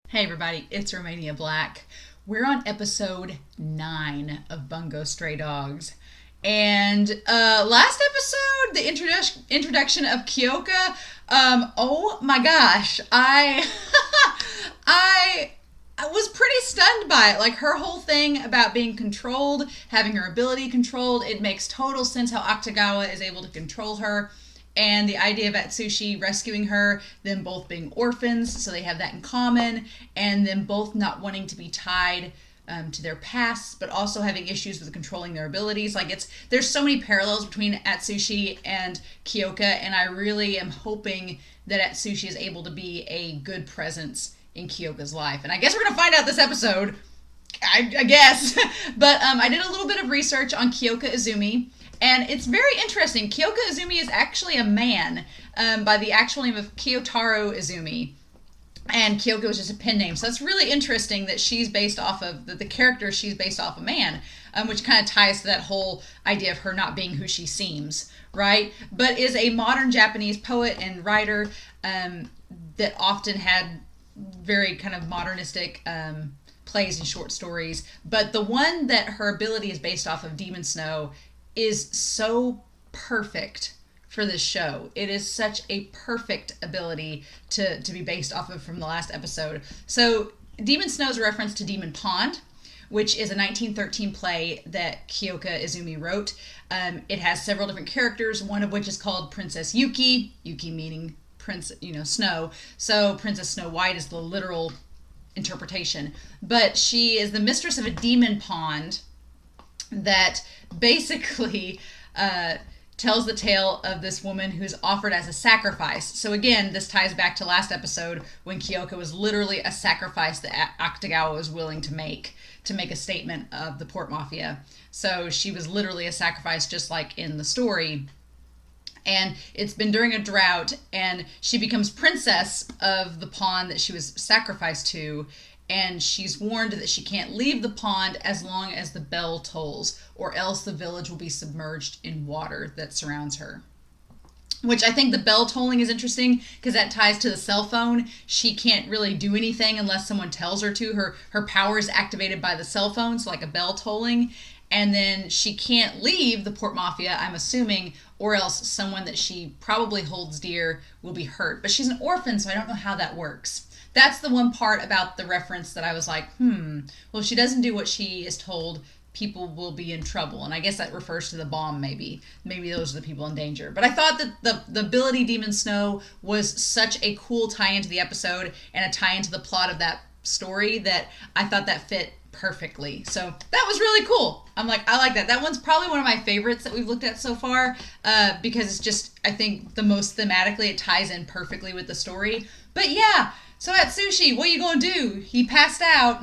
Hey everybody, it's Romania Black. We're on episode 9 of Bungo Stray Dogs. And last episode, the introduction of Kyouka, oh my gosh, I was pretty stunned by it. Like her whole thing about being controlled, having her ability controlled, it makes total sense how Akutagawa is able to control her. And the idea of Atsushi rescuing her, them both being orphans, so they have that in common, and them both not wanting to be tied to their pasts, but also having issues with controlling their abilities. There's so many parallels between Atsushi and Kyouka, and I really am hoping that Atsushi is able to be a good presence in Kyoka's life. And I guess we're gonna find out this episode. I guess, but I did a little bit of research on Kyouka Izumi. And it's very interesting. Kyouka Izumi is actually a man by the actual name of Kyotaro Izumi. And Kyouka was just a pen name. So it's really interesting that she's based off of, the character she's based off a man, which kind of ties to that whole idea of her not being who she seems, right? But is a modern Japanese poet and writer that often had very kind of modernistic plays and short stories. But the one that her ability is based off of, Demon Snow, is so perfect for this show. It is such a perfect ability to be based off of from the last episode. So Demon Snow is a reference to Demon Pond, which is a 1913 play that Kyouka Izumi wrote. It has several different characters, one of which is called Princess Yuki, Yuki meaning snow. So Princess Snow White is the literal interpretation. But she is the mistress of a demon pond that basically tells the tale of this woman who's offered as a sacrifice. So again, this ties back to last episode when Kyouka was literally a sacrifice that Akutagawa was willing to make a statement of the port mafia. So she was literally a sacrifice, just like in the story. And it's been during a drought, and she becomes princess of the pond that she was sacrificed to. And she's warned that she can't leave the pond as long as the bell tolls, or else the village will be submerged in water that surrounds her. Which I think the bell tolling is interesting because that ties to the cell phone. She can't really do anything unless someone tells her to. Her power is activated by the cell phone, so like a bell tolling. And then she can't leave the Port Mafia, I'm assuming, or else someone that she probably holds dear will be hurt. But she's an orphan, so I don't know how that works. That's the one part about the reference that I was like, well, if she doesn't do what she is told, people will be in trouble. And I guess that refers to the bomb, maybe. Maybe those are the people in danger. But I thought that the ability Demon Snow was such a cool tie-in to the episode and a tie-in to the plot of that story that I thought that fit perfectly. So that was really cool. I like that. That one's probably one of my favorites that we've looked at so far because it's just, I think, the most thematically, it ties in perfectly with the story. But yeah, so Atsushi, what are you going to do? He passed out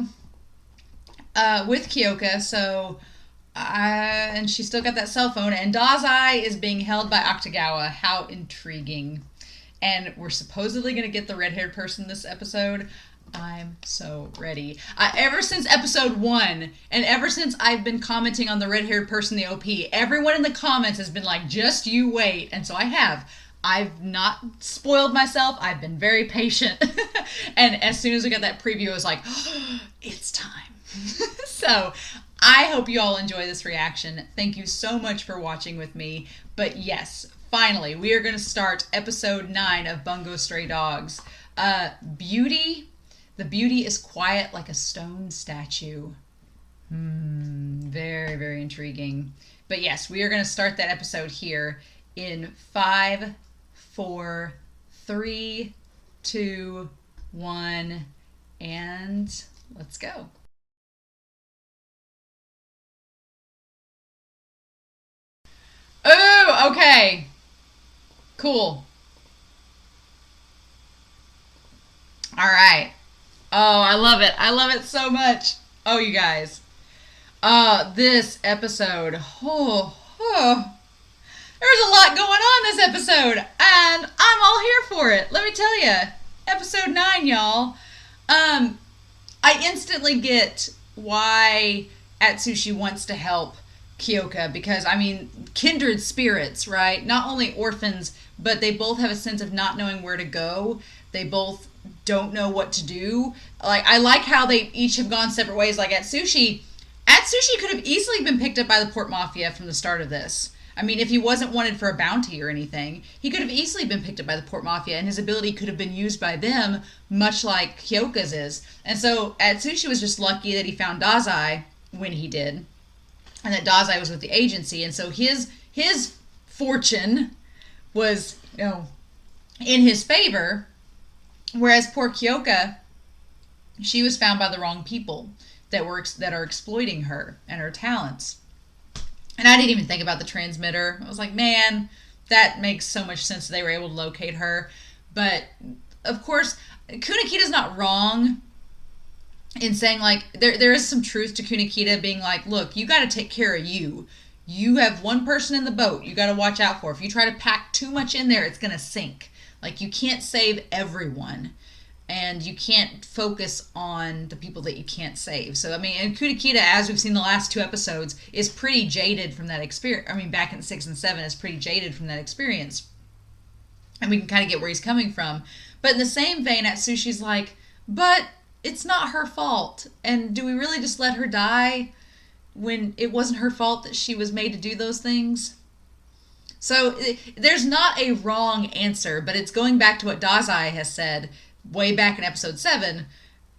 with Kyouka, so and she still got that cell phone, and Dazai is being held by Akutagawa. How intriguing. And we're supposedly going to get the red-haired person this episode. I'm so ready. Ever since episode 1, and ever since I've been commenting on the red-haired person, the OP, everyone in the comments has been like, just you wait. And so I have. I've not spoiled myself. I've been very patient. And as soon as we got that preview, I was like, oh, it's time. So I hope you all enjoy this reaction. Thank you so much for watching with me. But yes, finally, we are going to start episode 9 of Bungo Stray Dogs. Beauty. The beauty is quiet like a stone statue. Very, very intriguing. But yes, we are going to start that episode here in 5, 4, 3, 2, 1, and let's go. Oh, okay. Cool. All right. Oh, I love it. I love it so much. Oh, you guys. This episode. There's a lot going on this episode, and I'm all here for it. Let me tell you. Episode 9, y'all. I instantly get why Atsushi wants to help Kyouka because, I mean, kindred spirits, right? Not only orphans, but they both have a sense of not knowing where to go. They both don't know what to do. Like, I like how they each have gone separate ways. Like Atsushi could have easily been picked up by the Port Mafia from the start of this. I mean, if he wasn't wanted for a bounty or anything, he could have easily been picked up by the Port Mafia, and his ability could have been used by them, much like Kyouka's is. And so Atsushi was just lucky that he found Dazai when he did, and that Dazai was with the agency, and so his fortune was, in his favor, whereas poor Kyouka, she was found by the wrong people that are exploiting her and her talents. And I didn't even think about the transmitter. I was like, man, that makes so much sense that they were able to locate her. But, of course, Kunikida's not wrong in saying, like, there is some truth to Kunikida being like, look, you got to take care of you. You have one person in the boat you got to watch out for. If you try to pack too much in there, it's going to sink. Like, you can't save everyone. And you can't focus on the people that you can't save. So, I mean, and Kunikida, as we've seen the last 2 episodes, is pretty jaded from that experience. I mean, back in 6 and 7, is pretty jaded from that experience. And we can kind of get where he's coming from. But in the same vein, Atsushi's like, but it's not her fault. And do we really just let her die when it wasn't her fault that she was made to do those things? So, there's not a wrong answer, but it's going back to what Dazai has said way back in episode 7,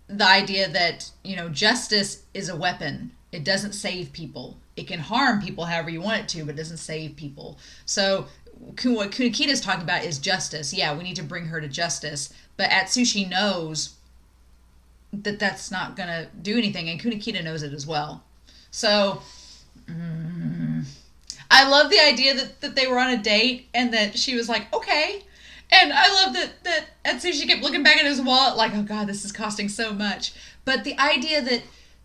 the idea that, justice is a weapon. It doesn't save people. It can harm people however you want it to, but it doesn't save people. So what Kunikida's talking about is justice. Yeah, we need to bring her to justice. But Atsushi knows that that's not going to do anything, and Kunikida knows it as well. So, I love the idea that they were on a date, and that she was like, okay. And I love that Atsushi kept looking back at his wallet like, oh God, this is costing so much. But the idea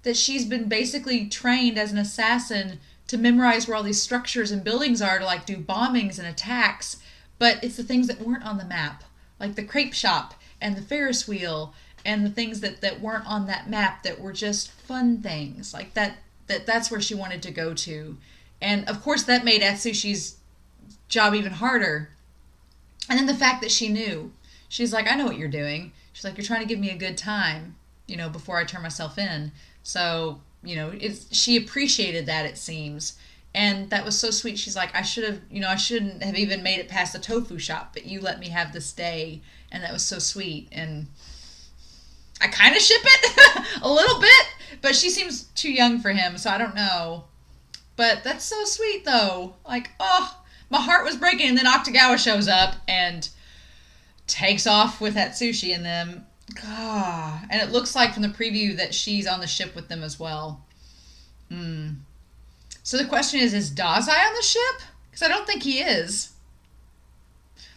that she's been basically trained as an assassin to memorize where all these structures and buildings are to, like, do bombings and attacks. But it's the things that weren't on the map. Like the crepe shop and the Ferris wheel and the things that weren't on that map that were just fun things. Like that's where she wanted to go to. And of course that made Atsushi's job even harder. And then the fact that she knew. She's like, I know what you're doing. She's like, you're trying to give me a good time, before I turn myself in. So, she appreciated that, it seems. And that was so sweet. She's like, I shouldn't have even made it past the tofu shop, but you let me have this day. And that was so sweet. And I kind of ship it a little bit, but she seems too young for him, so I don't know. But that's so sweet, though. Like, oh, my heart was breaking, and then Akutagawa shows up and takes off with Atsushi and them. God. And it looks like from the preview that she's on the ship with them as well. So the question is Dazai on the ship? Because I don't think he is.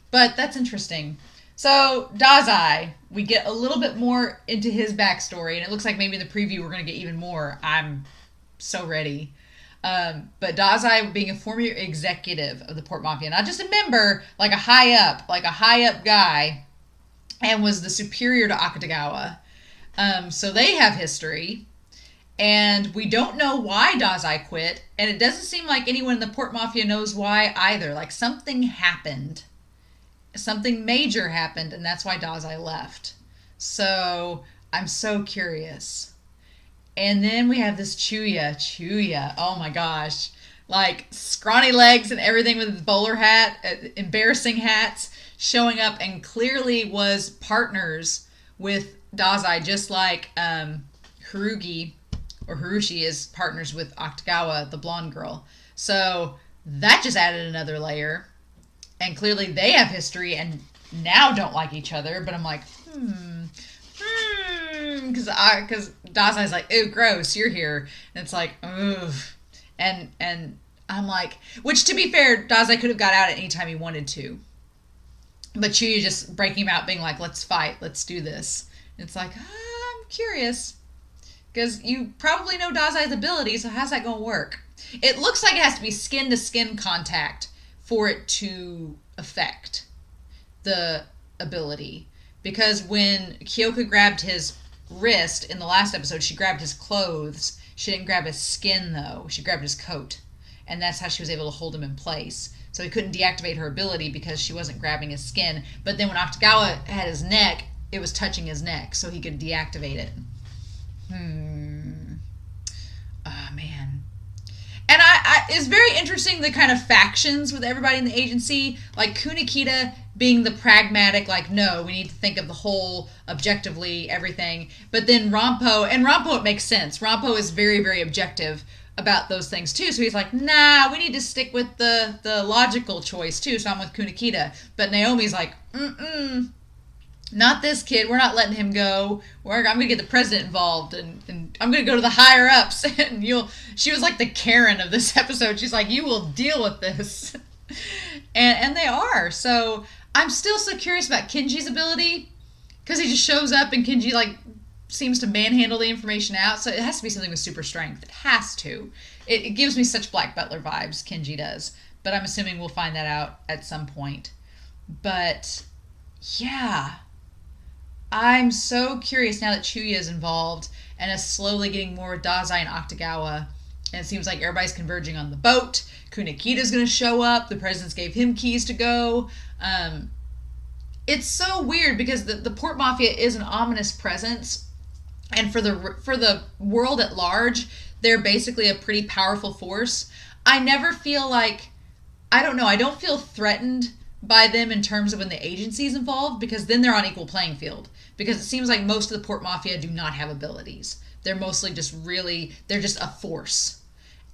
But that's interesting. So, Dazai, we get a little bit more into his backstory, and it looks like maybe in the preview we're going to get even more. I'm so ready. But Dazai being a former executive of the Port Mafia, not just a member, like a high up guy, and was the superior to Akutagawa. So they have history, and we don't know why Dazai quit, and it doesn't seem like anyone in the Port Mafia knows why either. Like, something happened. Something major happened, and that's why Dazai left. So, I'm so curious. And then we have this Chuya. Oh my gosh. Like, scrawny legs and everything with his bowler hat, embarrassing hats, showing up and clearly was partners with Dazai, just like Harushi is partners with Akutagawa, the blonde girl. So, that just added another layer. And clearly they have history and now don't like each other. But I'm like, because Dazai's like, ew, gross, you're here. And it's like, ugh. And I'm like, which to be fair, Dazai could have got out at any time he wanted to. But Chuya just breaking him out, being like, let's fight, let's do this. And it's like, I'm curious. Because you probably know Dazai's ability, so how's that going to work? It looks like it has to be skin-to-skin contact for it to affect the ability. Because when Kyouka grabbed his wrist in the last episode, she grabbed his clothes. She didn't grab his skin, though. She grabbed his coat. And that's how she was able to hold him in place. So he couldn't deactivate her ability because she wasn't grabbing his skin. But then when Akutagawa had his neck, it was touching his neck so he could deactivate it. Oh, man. And it's very interesting, the kind of factions with everybody in the agency. Like Kunikida being the pragmatic, like, no, we need to think of the whole, objectively, everything. But then Rampo, it makes sense. Rampo is very, very objective about those things too. So he's like, nah, we need to stick with the logical choice too. So I'm with Kunikida. But Naomi's like, not this kid. We're not letting him go. I'm going to get the president involved, and I'm going to go to the higher ups. And she was like the Karen of this episode. She's like, you will deal with this. and they are. So I'm still so curious about Kenji's ability, because he just shows up and Kenji like seems to manhandle the information out. So it has to be something with super strength. It has to. It gives me such Black Butler vibes, Kenji does. But I'm assuming we'll find that out at some point. But yeah, I'm so curious now that Chuya is involved and is slowly getting more with Dazai and Akutagawa. And it seems like everybody's converging on the boat. Kunikida's going to show up. The presidents gave him keys to go. It's so weird because the Port Mafia is an ominous presence. And for the world at large, they're basically a pretty powerful force. I never feel like, I don't feel threatened by them in terms of when the agency's involved, because then they're on equal playing field. Because it seems like most of the Port Mafia do not have abilities. They're mostly they're just a force.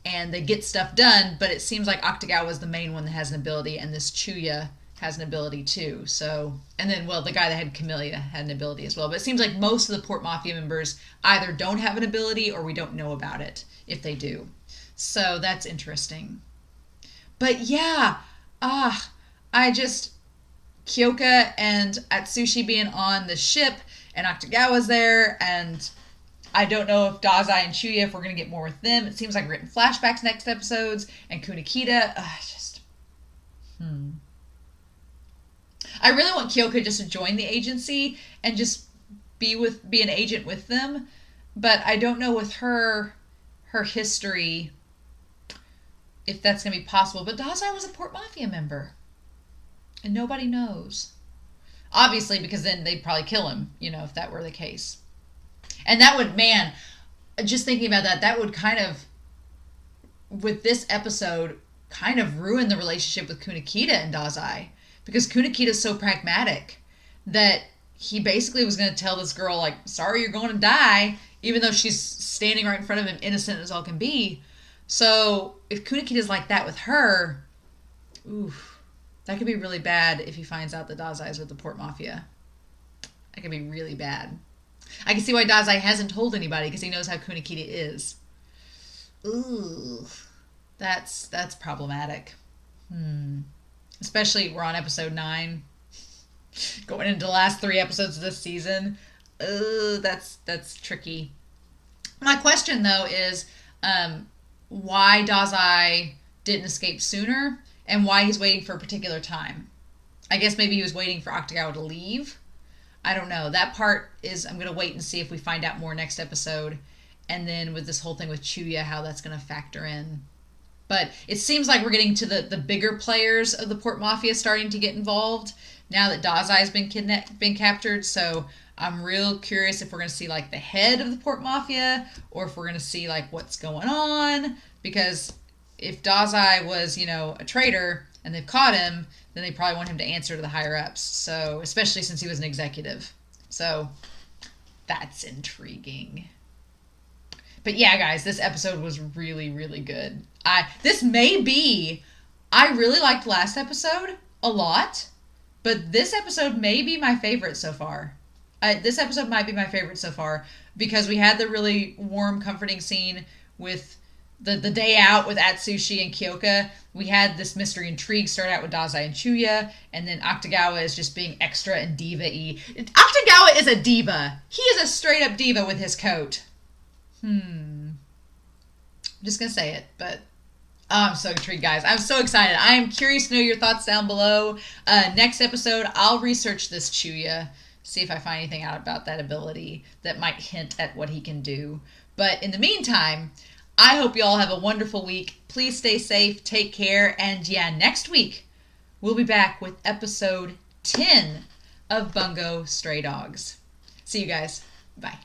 And they get stuff done, but it seems like Akutagawa is the main one that has an ability, and this Chuya has an ability too. So, and then, well, the guy that had Camellia had an ability as well. But it seems like most of the Port Mafia members either don't have an ability or we don't know about it if they do. So that's interesting. But yeah, Kyouka and Atsushi being on the ship, and Akutagawa's there, and I don't know if Dazai and Chuya, if we're going to get more with them. It seems like we're getting flashbacks next episodes, and Kunikida, I really want Kyouka just to join the agency and just be an agent with them, but I don't know with her history if that's going to be possible. But Dazai was a Port Mafia member, and nobody knows. Obviously, because then they'd probably kill him, if that were the case. And that would, man, just thinking about that would kind of, with this episode, kind of ruin the relationship with Kunikida and Dazai. Because Kunikida's so pragmatic that he basically was going to tell this girl, like, sorry, you're going to die, even though she's standing right in front of him, innocent as all can be. So if Kunikida's like that with her, that could be really bad if he finds out that Dazai's with the Port Mafia. That could be really bad. I can see why Dazai hasn't told anybody, because he knows how Kunikida is. Ooh, that's problematic. Especially we're on episode 9, going into the last 3 episodes of this season. That's tricky. My question though is why Dazai didn't escape sooner, and why he's waiting for a particular time. I guess maybe he was waiting for Akutagawa to leave. I don't know. That part is, I'm going to wait and see if we find out more next episode. And then with this whole thing with Chuya, how that's going to factor in. But it seems like we're getting to the bigger players of the Port Mafia starting to get involved now that Dazai's been captured. So I'm real curious if we're going to see like the head of the Port Mafia, or if we're going to see like what's going on. Because if Dazai was, a traitor and they've caught him, then they probably want him to answer to the higher ups. So, especially since he was an executive. So, that's intriguing. But yeah, guys, this episode was really, really good. I really liked last episode a lot, but this episode may be my favorite so far. This episode might be my favorite so far, because we had the really warm, comforting scene with the day out with Atsushi and Kyouka. We had this mystery intrigue start out with Dazai and Chuya, and then Akutagawa is just being extra and diva-y. Akutagawa is a diva. He is a straight-up diva with his coat. I'm just gonna say it, but I'm so intrigued, guys. I'm so excited. I am curious to know your thoughts down below. Next episode, I'll research this Chuya, see if I find anything out about that ability that might hint at what he can do. But in the meantime, I hope you all have a wonderful week. Please stay safe, take care, and yeah, next week we'll be back with episode 10 of Bungo Stray Dogs. See you guys. Bye.